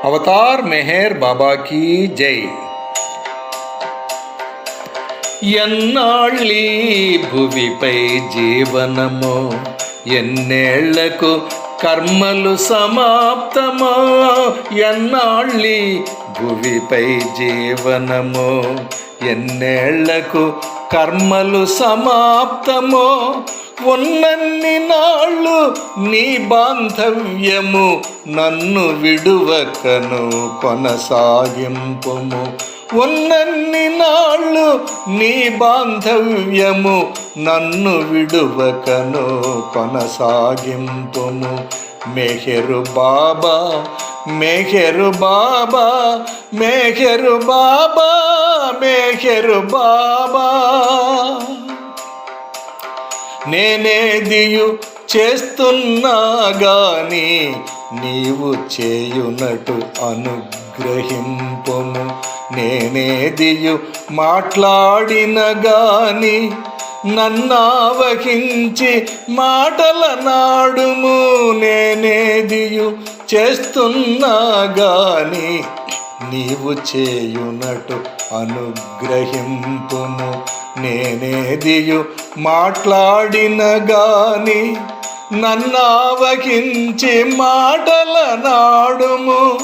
Avatar Meher బాబాకి జై. ఎన్నాళ్ళీ భువిపై జీవనమో, ఎన్నేళ్లకు కర్మలు సమాప్తమో. ఎన్నాళ్ళీ భువిపై జీవనమో, ఎన్నేళ్లకు కర్మలు సమాప్తమో. ఉన్నన్ని నాళ్ళు నీ బాంధవ్యము నన్ను విడువకను కొనసాగింపుము. ఉన్నన్ని నాళ్ళు నీ బాంధవ్యము నన్ను విడువకను కొనసాగింపుము. మెహరు బాబా, మెహరు బాబా, మెహరు బాబా, మెహరు బాబా. నేనేదియు చేస్తున్నా గాని నీవు చేయునటు అనుగ్రహింపుము. నేనేదియు మాట్లాడిన గాని నన్నావహించి మాటల నాడుము. నేనేదియు చేస్తున్నా గాని నీవు చేయునటు అనుగ్రహింపుము. నేనేదియు మాట్లాడిన గాని నన్నావహించి మాటల నాడుము.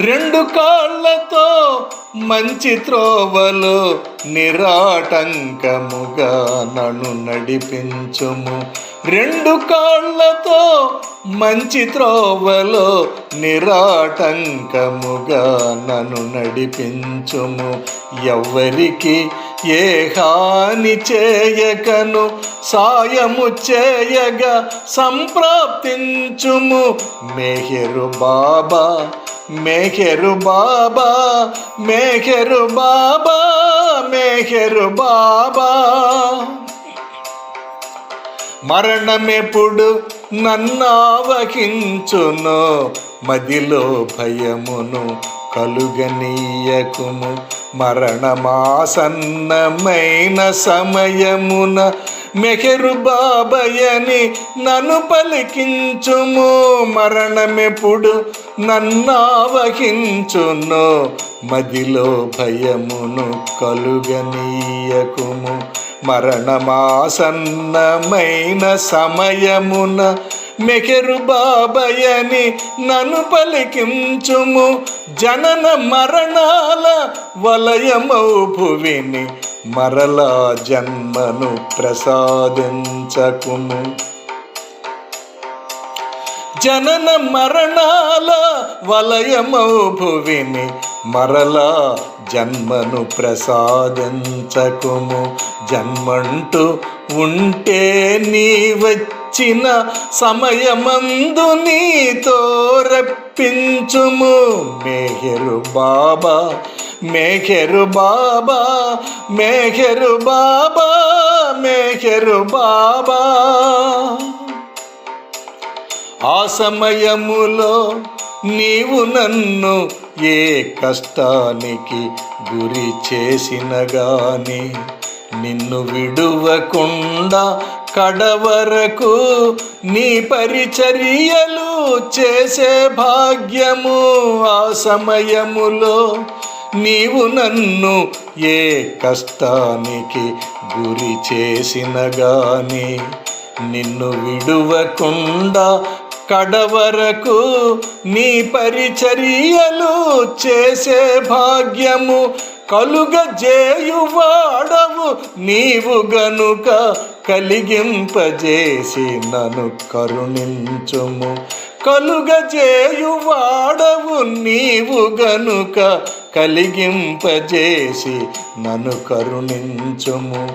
రెండు కాళ్ళతో మంచి త్రోవలో నిరాటంకముగా నన్ను నడిపించుము. రెండు కాళ్ళతో మంచి త్రోవలో నిరాటంకముగా నన్ను నడిపించుము. ఎవ్వరికి ఏ హాని చేయకను సాయము చేయగా సంప్రాప్తించుము. మెహరు బాబా, మెహరు బాబా, మెహరు బాబా, మెహరు బాబా. మరణమెప్పుడు నన్నావహించునో, మదిలో భయమును కలుగనీయకుము. మరణమాసన్నమైన సమయమున మెహరు బాబయని నన్ను పలికించుము. మరణమెప్పుడు నన్నావహించునో, మదిలో భయమును కలుగనీయకుము. మరణమాసన్నమైన సమయమున మెహరు బాబయని నన్ను పలికించుము. జనన మరణాల వలయమౌ భువిని మరలా జన్మను ప్రసాదించకుము. జనన మరణాల వలయమౌ భువిని మరలా జన్మను ప్రసాదించకుము. జన్మంటూ ఉంటే నీ వచ్చిన సమయమందు నీతో రప్పించుము. మెహరు బాబా, మెహరు బాబా, మెహరు బాబా, మెహరు బాబా. ఆ సమయములో నీవు నన్ను ఏ కష్టానికి గురి చేసిన గాని నిన్ను విడువకుండా కడవరకు నీ పరిచర్యలు చేసే భాగ్యము. ఆ సమయములో నీవు నన్ను ఏ కష్టానికి గురి చేసిన గాని నిన్ను విడువకుండా కడవరకు నీ పరిచర్యలు చేసే భాగ్యము కలుగజేయువాడవు నీవు గనుక కలిగింపజేసి నన్ను కరుణించుము. కలుగజేయువాడవు నీవు గనుక కలిగింపజేసి నన్ను కరుణించుము.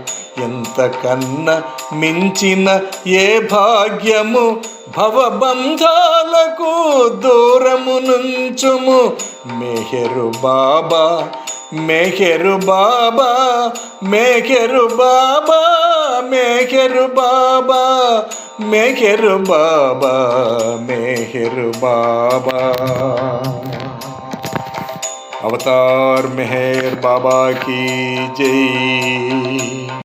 ఎంతకన్నా మించిన ఏ భాగ్యము భవబంధాలకు దూరము నుంచుము. మెహరు బాబా, మెహరు బాబా, మెహరు బాబా, మెహరు బాబా, మెహరు బాబా, మెహరు బాబా. అవతార్ మెహర్ బాబా की जय।